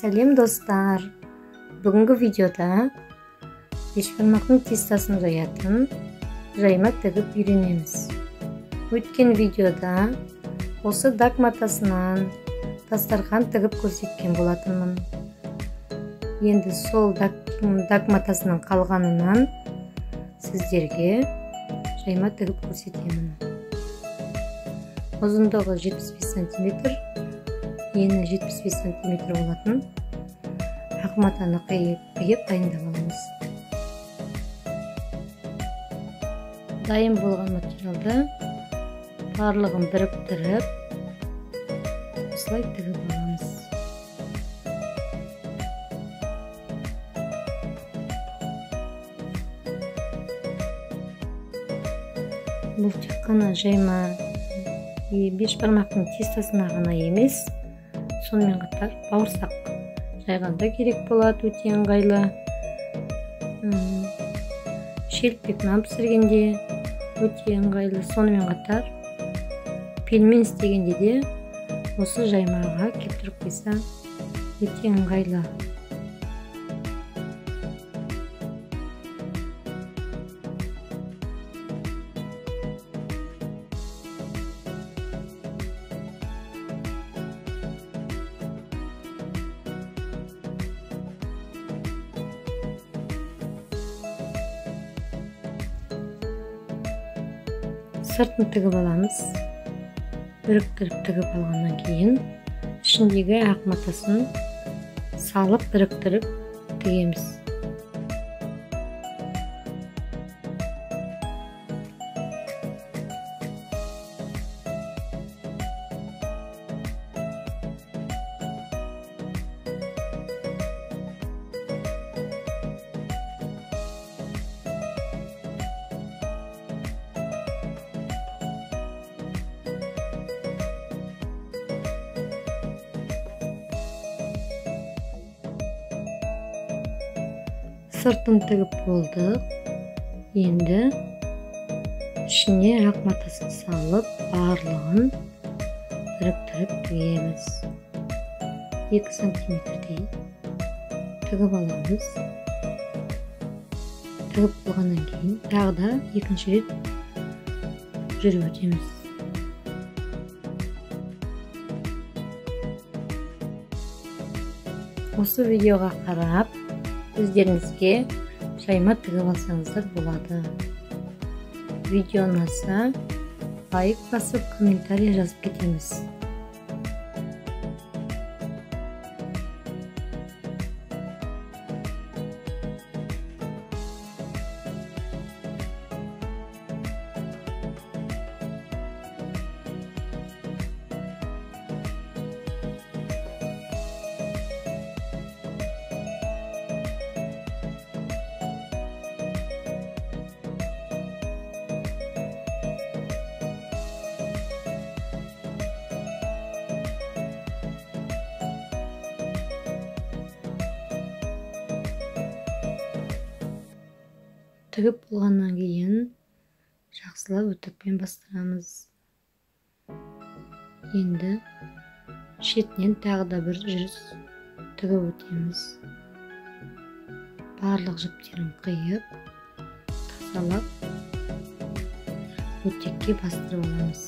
Сәлем достар. Бүгінгі видеода бешбармақтың тестасын жаятын жайма тігіп үйренеміз. Өткен видеода осы дак матасынан дастархан тігіп көрсеткен болатынмын. Енді сол дак матасының қалғанынан сіздерге жайма тігіп көрсетемін. Ұзындығы 75 см, ені 75 см болатын ақ матаны қиып дайындап аламыз. Дайын болған материалды барлығын біріктіріп, осылай тігіп аламыз. Бұл тек қана жайма бешбармақтың тестасына ғана емес, сонымен қатар бауырсақ жайғанда керек болады, өте ыңғайлы. Шелпек нан пісіргенде өте ыңғайлы. Сонымен қатар пельмен істегенде де осы жаймаға кептіріп қойса өте ыңғайлы. Сыртын тігіп аламыз. Біріктіріп тігіп алғаннан кейін ішіндегі ақ матасын салып біріктіріп тігеміз. Сыртын тігіп болдық. Енді ішіне ақ матасын салып, барлығын біріктіріп тігеміз. 2 сантиметрдей тігіп аламыз. Тігіп болғаннан кейін тағы да екінші рет жүріп өтеміз. Осы видеоға қарап өздеріңізге жайма тігіп алсаңыздар болады. Видео ұнаса, лайк басып, комментарий жазып кетеміз. Тігіп болғаннан кейін жақсылап өтікпен бастырамыз. Енді шетінен тағы да бір жүріс тігіп өтеміз. Барлық жіптерін қиып, тазалап, өтекке бастырып аламыз.